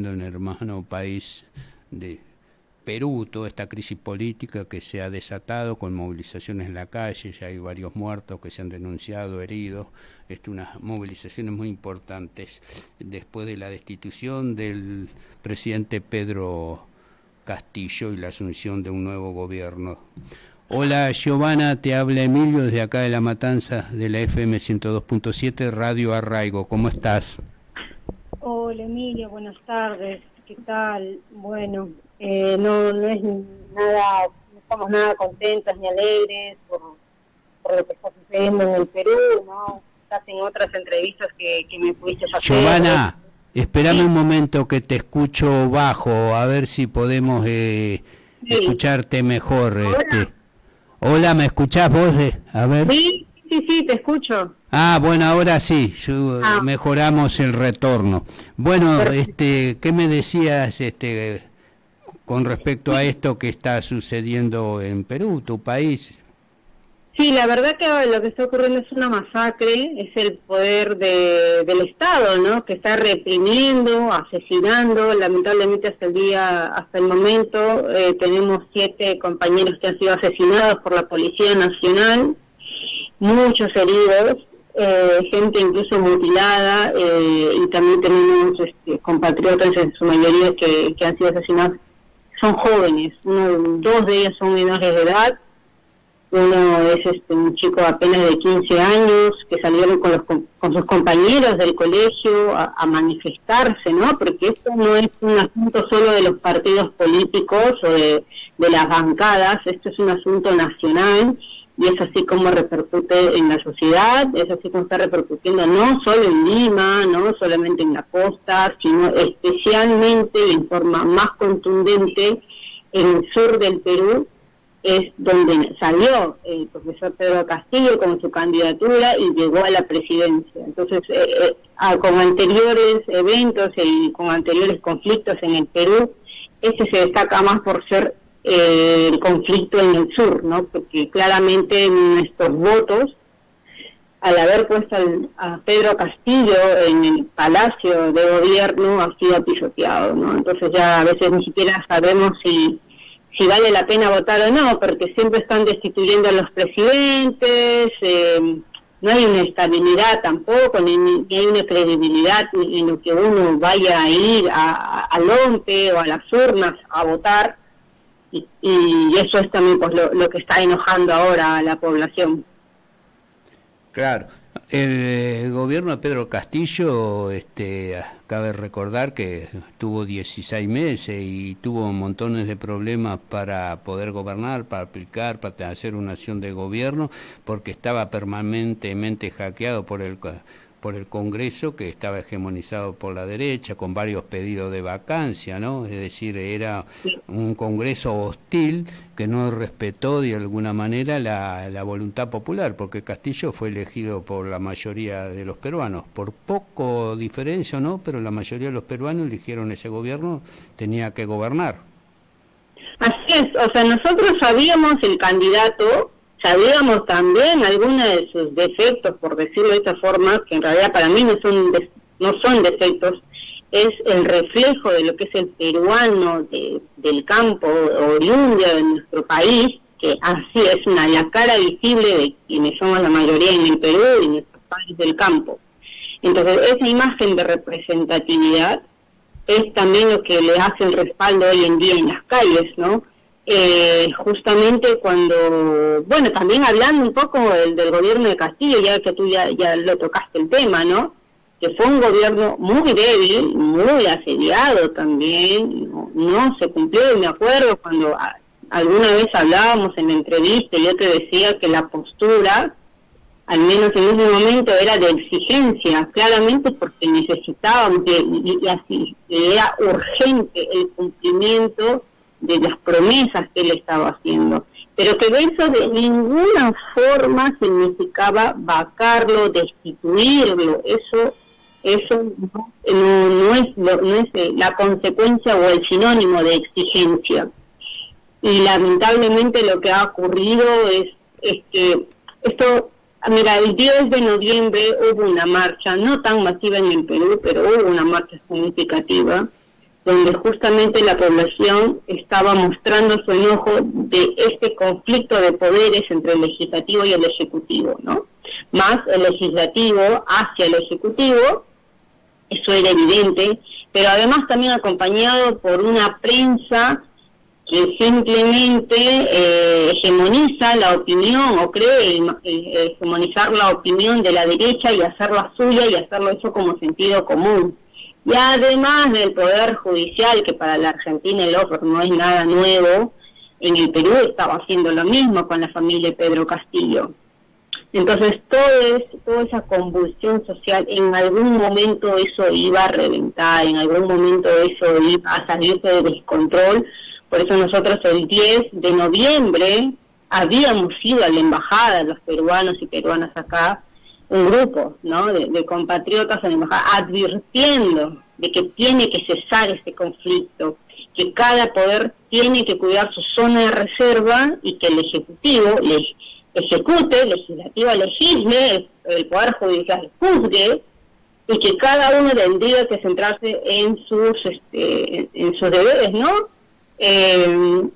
viviendo en el hermano país de Perú, toda esta crisis política que se ha desatado con movilizaciones en la calle, ya hay varios muertos que se han denunciado, heridos, unas movilizaciones muy importantes después de la destitución del presidente Pedro Castillo y la asunción de un nuevo gobierno. Hola Giovanna, te habla Emilio desde acá de La Matanza, de la FM 102.7 Radio Arraigo, ¿cómo estás? Hola Emilio, buenas tardes, ¿qué tal? Bueno, no es nada, no estamos nada contentas ni alegres por lo que está sucediendo en el Perú, ¿no? Estás en otras entrevistas que me pudiste hacer. Giovanna, espérame un momento que te escucho bajo, a ver si podemos escucharte mejor. Hola, ¿me escuchás vos? A ver. Sí, te escucho. Ah, bueno, ahora sí, mejoramos el retorno. Bueno, ¿qué me decías con respecto a esto que está sucediendo en Perú, tu país? Sí, la verdad que lo que está ocurriendo es una masacre, es el poder del Estado, ¿no? Que está reprimiendo, asesinando. Lamentablemente hasta el momento tenemos 7 compañeros que han sido asesinados por la Policía Nacional, muchos heridos, gente incluso mutilada, y también tenemos compatriotas en su mayoría que han sido asesinados. Son jóvenes, 2 de ellos son menores de edad. Uno es un chico apenas de 15 años que salieron con sus compañeros del colegio a manifestarse, ¿no? Porque esto no es un asunto solo de los partidos políticos o de las bancadas, esto es un asunto nacional y es así como repercute en la sociedad, es así como está repercutiendo no solo en Lima, no solamente en la costa, sino especialmente y en forma más contundente en el sur del Perú, es donde salió el profesor Pedro Castillo con su candidatura y llegó a la presidencia. Entonces, con anteriores eventos y con anteriores conflictos en el Perú, este se destaca más por ser el conflicto en el sur, ¿no? Porque claramente nuestros votos, al haber puesto a Pedro Castillo en el Palacio de Gobierno, ha sido pisoteado, ¿no? Entonces ya a veces ni siquiera sabemos si vale la pena votar o no, porque siempre están destituyendo a los presidentes, no hay una estabilidad tampoco, ni hay una credibilidad en lo que uno vaya a ir al OMPE o a las urnas a votar, y eso es también pues lo que está enojando ahora a la población. Claro. El gobierno de Pedro Castillo, cabe recordar que tuvo 16 meses y tuvo montones de problemas para poder gobernar, para aplicar, para hacer una acción de gobierno, porque estaba permanentemente hackeado por el Congreso, que estaba hegemonizado por la derecha, con varios pedidos de vacancia, ¿no? Es decir, era un Congreso hostil que no respetó de alguna manera la voluntad popular, porque Castillo fue elegido por la mayoría de los peruanos, por poco diferencia, ¿no? Pero la mayoría de los peruanos eligieron ese gobierno, tenía que gobernar. Así es, o sea, nosotros sabíamos el candidato, sabíamos también algunos de sus defectos, por decirlo de esta forma, que en realidad para mí no son defectos, es el reflejo de lo que es el peruano del campo oriundio de nuestro país, que así es la cara visible de quienes somos la mayoría en el Perú y en nuestros países del campo. Entonces, esa imagen de representatividad es también lo que le hace el respaldo hoy en día en las calles, ¿no? Justamente cuando, bueno, también hablando un poco del gobierno de Castillo, ya que tú ya lo tocaste el tema, ¿no? Que fue un gobierno muy débil, muy asediado también, no se cumplió, y me acuerdo cuando alguna vez hablábamos en la entrevista y yo te decía que la postura, al menos en ese momento, era de exigencia, claramente porque necesitábamos, y así, era urgente el cumplimiento de las promesas que él estaba haciendo, pero que eso de ninguna forma significaba vacarlo, destituirlo, eso no es la consecuencia o el sinónimo de exigencia. Y lamentablemente lo que ha ocurrido es que esto, mira, el 10 de noviembre hubo una marcha, no tan masiva en el Perú, pero hubo una marcha significativa, donde justamente la población estaba mostrando su enojo de este conflicto de poderes entre el legislativo y el ejecutivo, ¿no? Más el legislativo hacia el ejecutivo, eso era evidente, pero además también acompañado por una prensa que simplemente hegemoniza la opinión o cree hegemonizar la opinión de la derecha y hacerla suya y hacerlo eso como sentido común. Y además del Poder Judicial, que para la Argentina el otro no es nada nuevo, en el Perú estaba haciendo lo mismo con la familia Pedro Castillo. Entonces toda esa convulsión social, en algún momento eso iba a reventar, en algún momento eso iba a salirse de descontrol. Por eso nosotros el 10 de noviembre habíamos ido a la embajada, los peruanos y peruanas acá, un grupo, ¿no?, de compatriotas en la embajada, advirtiendo de que tiene que cesar este conflicto, que cada poder tiene que cuidar su zona de reserva y que el Ejecutivo ejecute, el Legislativo legisle, el Poder Judicial juzgue, y que cada uno tendría que centrarse en sus deberes, ¿no?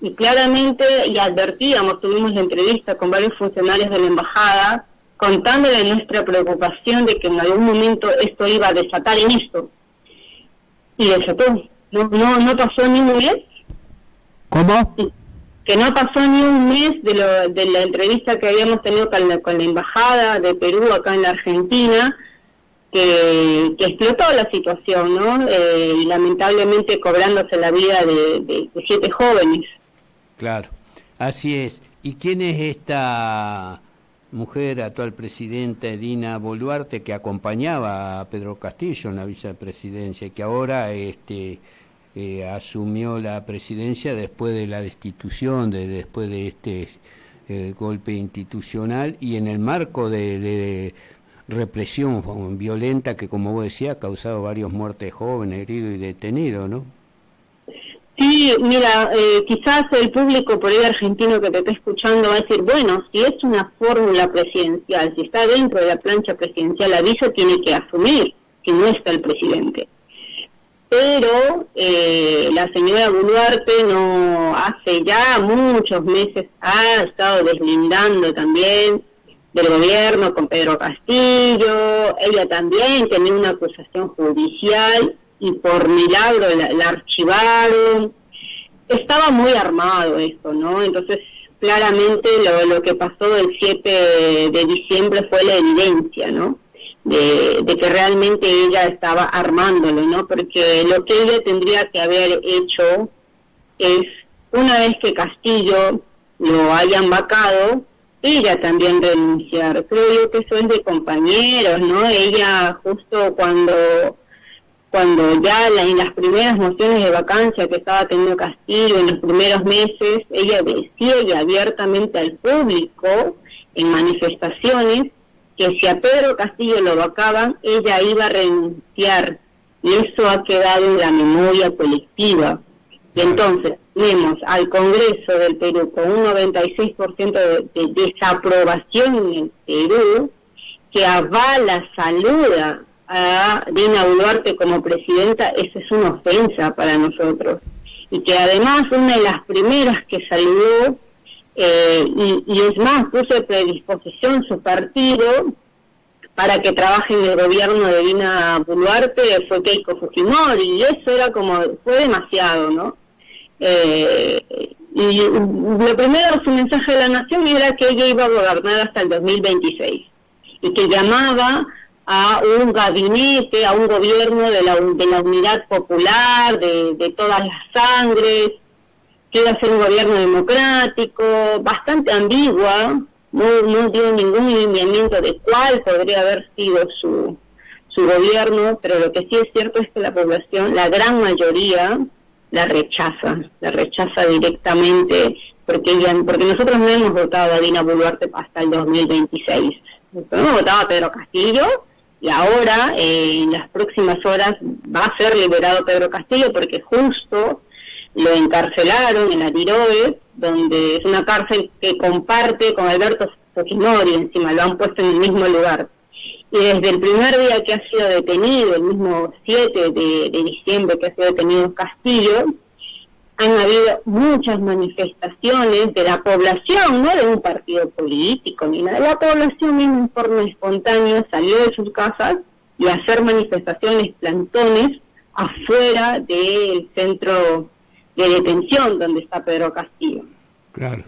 Y claramente, y advertíamos, tuvimos la entrevista con varios funcionarios de la embajada, contándole nuestra preocupación de que en algún momento esto iba a desatar en esto. Y desató. No pasó ni un mes. ¿Cómo? Que no pasó ni un mes de la entrevista que habíamos tenido con la embajada de Perú acá en la Argentina, que explotó la situación, ¿no? Y lamentablemente cobrándose la vida de 7 jóvenes. Claro, así es. ¿Y quién es esta mujer, actual presidenta Dina Boluarte, que acompañaba a Pedro Castillo en la vicepresidencia y que ahora asumió la presidencia después de la destitución, después de este golpe institucional y en el marco de represión violenta que, como vos decías, ha causado varias muertes jóvenes, heridos y detenidos, ¿no? Sí, mira, quizás el público por ahí argentino que te está escuchando va a decir, bueno, si es una fórmula presidencial, si está dentro de la plancha presidencial, la vice tiene que asumir si no está el presidente. Pero la señora Boluarte no hace ya muchos meses ha estado deslindando también del gobierno con Pedro Castillo. Ella también tenía una acusación judicial y por milagro la archivaron. Estaba muy armado esto, ¿no? Entonces, claramente lo que pasó el 7 de diciembre fue la evidencia, ¿no? De que realmente ella estaba armándolo, ¿no? Porque lo que ella tendría que haber hecho es, una vez que Castillo lo hayan vacado, ella también renunciar. Creo yo que eso es de compañeros, ¿no? Ella justo cuando ya en las primeras mociones de vacancia que estaba teniendo Castillo en los primeros meses, ella decía y abiertamente al público en manifestaciones que si a Pedro Castillo lo vacaban, ella iba a renunciar, y eso ha quedado en la memoria colectiva. Y entonces tenemos al Congreso del Perú con un 96% de desaprobación en el Perú, que avala, saluda a Dina Boluarte como presidenta. Eso es una ofensa para nosotros. Y que además una de las primeras que saludó, y es más, puso de predisposición su partido para que trabaje en el gobierno de Dina Boluarte, fue Keiko Fujimori, y eso era fue demasiado, ¿no? Y lo primero, su mensaje de la nación era que ella iba a gobernar hasta el 2026, y que llamaba a un gabinete, a un gobierno de la unidad popular, de todas las sangres, que iba a ser un gobierno democrático, bastante ambigua, no dio ningún lineamiento de cuál podría haber sido su gobierno, pero lo que sí es cierto es que la población, la gran mayoría, la rechaza directamente, porque nosotros no hemos votado a Dina Boluarte hasta el 2026. Hemos votado a Pedro Castillo, y ahora, en las próximas horas, va a ser liberado Pedro Castillo, porque justo lo encarcelaron en Adiroe, donde es una cárcel que comparte con Alberto Fujimori, encima lo han puesto en el mismo lugar. y desde el primer día que ha sido detenido, el mismo 7 de diciembre que ha sido detenido Castillo, han habido muchas manifestaciones de la población, no de un partido político ni nada, la población misma en forma espontánea salió de sus casas y a hacer manifestaciones, plantones, afuera del centro de detención donde está Pedro Castillo. Claro.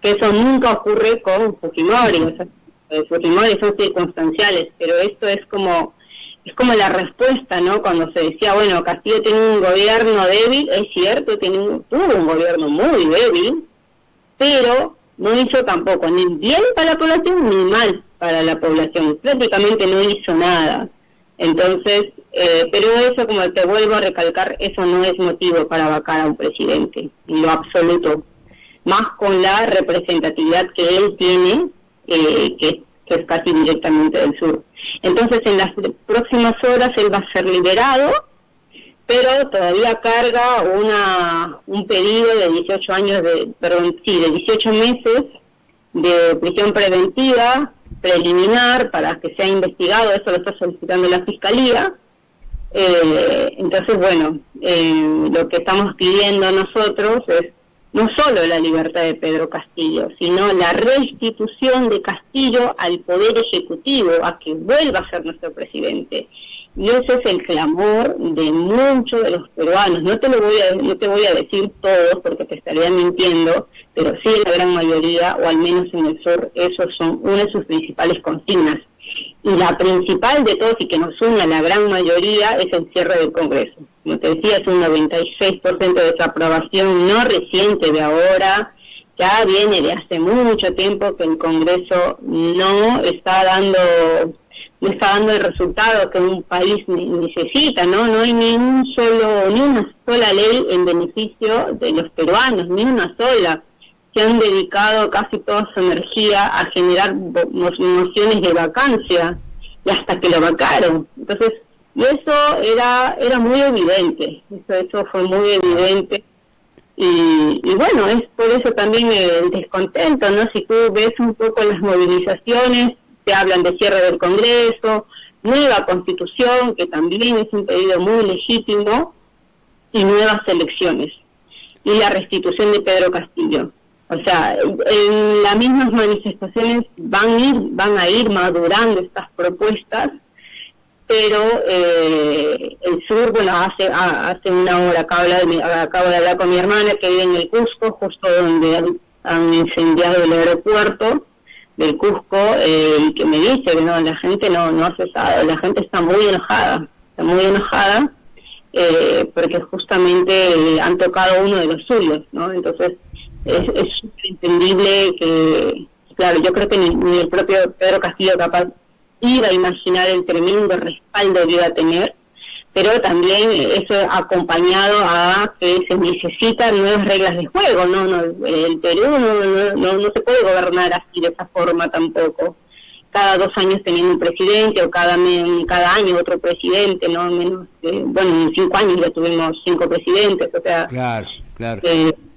Que eso nunca ocurre con Fujimori, o sea, Fujimori son circunstanciales, pero esto es como la respuesta, ¿no? Cuando se decía, bueno, Castillo tiene un gobierno débil, es cierto, tuvo un gobierno muy débil, pero no hizo tampoco ni bien para la población ni mal para la población, prácticamente no hizo nada. Entonces, pero eso, como te vuelvo a recalcar, eso no es motivo para vacar a un presidente, en lo absoluto, más con la representatividad que él tiene, que es casi directamente del sur. Entonces, en las próximas horas él va a ser liberado, pero todavía carga un pedido de 18 años de 18 meses de prisión preventiva preliminar para que sea investigado. Eso lo está solicitando la Fiscalía. Entonces, bueno, lo que estamos pidiendo nosotros es no solo la libertad de Pedro Castillo, sino la restitución de Castillo al Poder Ejecutivo, a que vuelva a ser nuestro presidente. Y ese es el clamor de muchos de los peruanos. No te voy a decir todos porque te estaría mintiendo, pero sí la gran mayoría, o al menos en el sur, esos son una de sus principales consignas. Y la principal de todos, y que nos une a la gran mayoría, es el cierre del Congreso. Como te decía, es un 96% de desaprobación, no reciente de ahora, ya viene de hace mucho tiempo que el Congreso no está dando el resultado que un país necesita, ¿no? No hay ni una sola ley en beneficio de los peruanos, ni una sola. Se han dedicado casi toda su energía a generar mociones de vacancia, y hasta que lo vacaron. Entonces, y eso era muy evidente, eso fue muy evidente, y bueno, es por eso también el descontento, ¿no? Si tú ves un poco las movilizaciones, te hablan de cierre del Congreso, nueva Constitución, que también es un pedido muy legítimo, y nuevas elecciones, y la restitución de Pedro Castillo. O sea, en las mismas manifestaciones van a ir madurando estas propuestas, pero el sur, bueno, hace una hora acabo de hablar con mi hermana que vive en el Cusco, justo donde han incendiado el aeropuerto del Cusco, y que me dice que no, la gente no ha cesado, la gente está muy enojada, porque justamente han tocado uno de los suyos, ¿no? Entonces, es entendible que, claro, yo creo que ni el propio Pedro Castillo capaz iba a imaginar el tremendo respaldo que iba a tener, pero también eso acompañado a que se necesitan nuevas reglas de juego, ¿no? El Perú no se puede gobernar así, de esa forma tampoco. Cada 2 años teniendo un presidente, o cada año otro presidente, ¿no? Menos, bueno, en 5 años ya tuvimos 5 presidentes, o sea... Claro.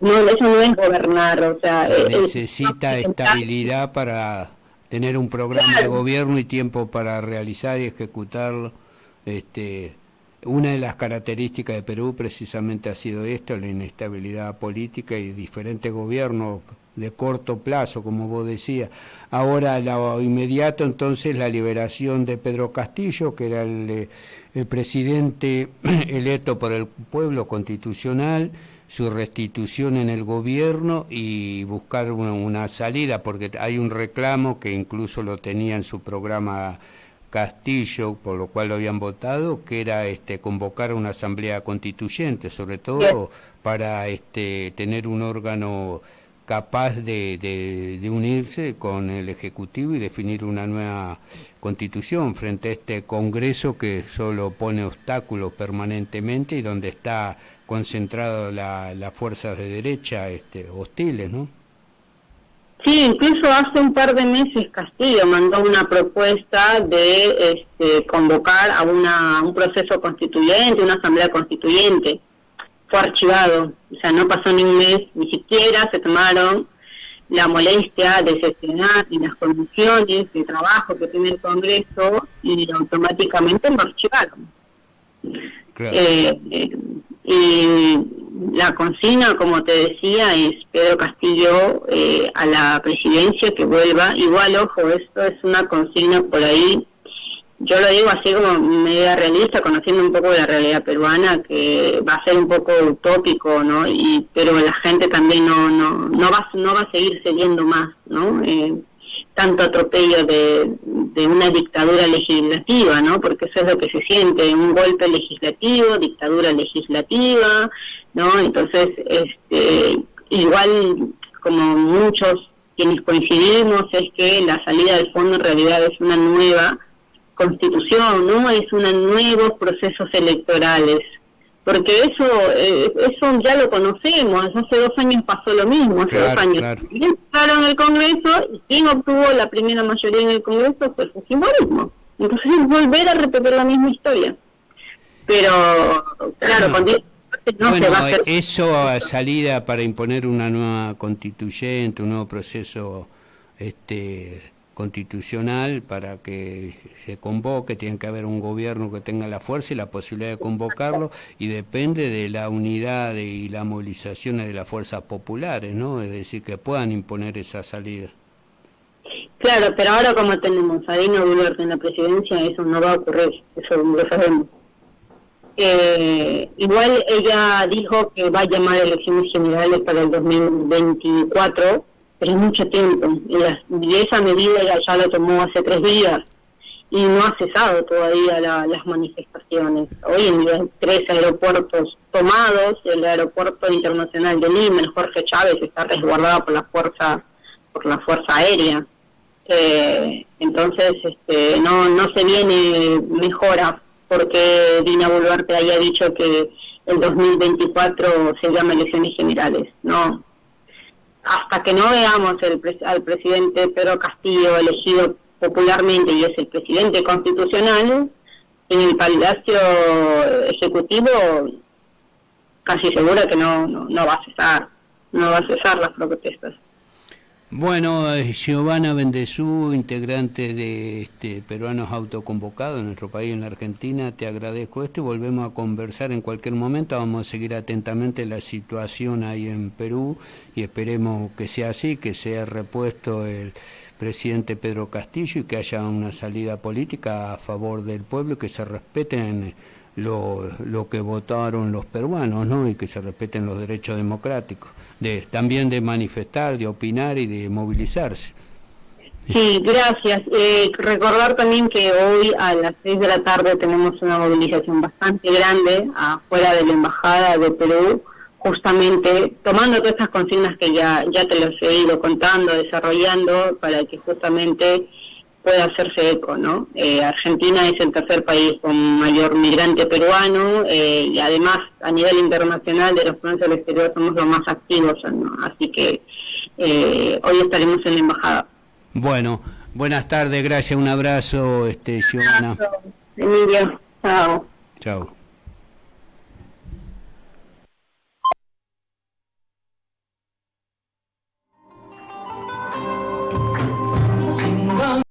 No, eso no es gobernar, o sea... Se necesita estabilidad para tener un programa de gobierno y tiempo para realizar y ejecutarlo. Una de las características de Perú precisamente ha sido esta, la inestabilidad política y diferentes gobiernos de corto plazo, como vos decías. Ahora, lo inmediato, entonces, la liberación de Pedro Castillo, que era el presidente electo por el pueblo constitucional, su restitución en el gobierno y buscar una salida, porque hay un reclamo que incluso lo tenía en su programa Castillo, por lo cual lo habían votado, que era convocar una asamblea constituyente, sobre todo para tener un órgano capaz de unirse con el Ejecutivo y definir una nueva constitución frente a este Congreso que solo pone obstáculos permanentemente y donde está concentrado las fuerzas de derecha hostiles, ¿no? Sí, incluso hace un par de meses Castillo mandó una propuesta de convocar a un proceso constituyente, una asamblea constituyente. Fue archivado, o sea, no pasó ni un mes, ni siquiera se tomaron la molestia de sesionar en las condiciones de trabajo que tiene el Congreso y automáticamente lo archivaron. Claro. Y la consigna, como te decía, es Pedro Castillo a la presidencia, que vuelva. Igual, ojo, esto es una consigna por ahí, yo lo digo así como media realista, conociendo un poco de la realidad peruana, que va a ser un poco utópico, ¿no? Pero la gente también no va a seguir cediendo más, ¿no? Tanto atropello de una dictadura legislativa, ¿no? Porque eso es lo que se siente, un golpe legislativo, dictadura legislativa, ¿no? Entonces, igual como muchos quienes coincidimos, es que la salida del fondo en realidad es una nueva constitución, ¿no? Es nuevos procesos electorales, porque eso ya lo conocemos. Hace 2 años pasó lo mismo, hace 2 años entraron el Congreso y quien obtuvo la primera mayoría en el Congreso fue el fujimorismo. Entonces es volver a repetir la misma historia, pero claro, cuando no se va a hacer eso a salida para imponer una nueva constituyente, un nuevo proceso constitucional para que se convoque, tiene que haber un gobierno que tenga la fuerza y la posibilidad de convocarlo, y depende de la unidad y la movilización de las fuerzas populares, ¿no? Es decir, que puedan imponer esa salida. Claro, pero ahora como tenemos a Dina Boluarte en la presidencia, eso no va a ocurrir, eso lo sabemos. Igual ella dijo que va a llamar a elecciones generales para el 2024, pero es mucho tiempo, y esa medida ella ya la tomó hace 3 días, y no ha cesado todavía las manifestaciones. Hoy en día hay 3 aeropuertos tomados, el aeropuerto internacional de Lima, el Jorge Chávez, está resguardado por la fuerza aérea. Entonces no se viene mejora porque Dina Boluarte haya dicho que el 2024 se llama elecciones generales. No, hasta que no veamos al presidente Pedro Castillo elegido popularmente y es el presidente constitucional en el Palacio Ejecutivo, casi seguro que no va a cesar las protestas. Bueno, Giovanna Bendezú, integrante de Peruanos Autoconvocados en nuestro país, en la Argentina, te agradezco volvemos a conversar en cualquier momento, vamos a seguir atentamente la situación ahí en Perú y esperemos que sea así, que sea repuesto el presidente Pedro Castillo y que haya una salida política a favor del pueblo y que se respeten lo que votaron los peruanos, ¿no? Y que se respeten los derechos democráticos, también de manifestar, de opinar y de movilizarse. Sí, gracias. Recordar también que hoy a las 6 de la tarde tenemos una movilización bastante grande afuera de la Embajada de Perú, justamente tomando todas estas consignas que ya te los he ido contando, desarrollando, para que justamente pueda hacerse eco, ¿no? Argentina es el tercer país con mayor migrante peruano y además a nivel internacional de los planes al exterior somos los más activos, ¿no? Así que hoy estaremos en la embajada. Bueno, buenas tardes, gracias, un abrazo, Giovanna. Emilio, chao. Chao.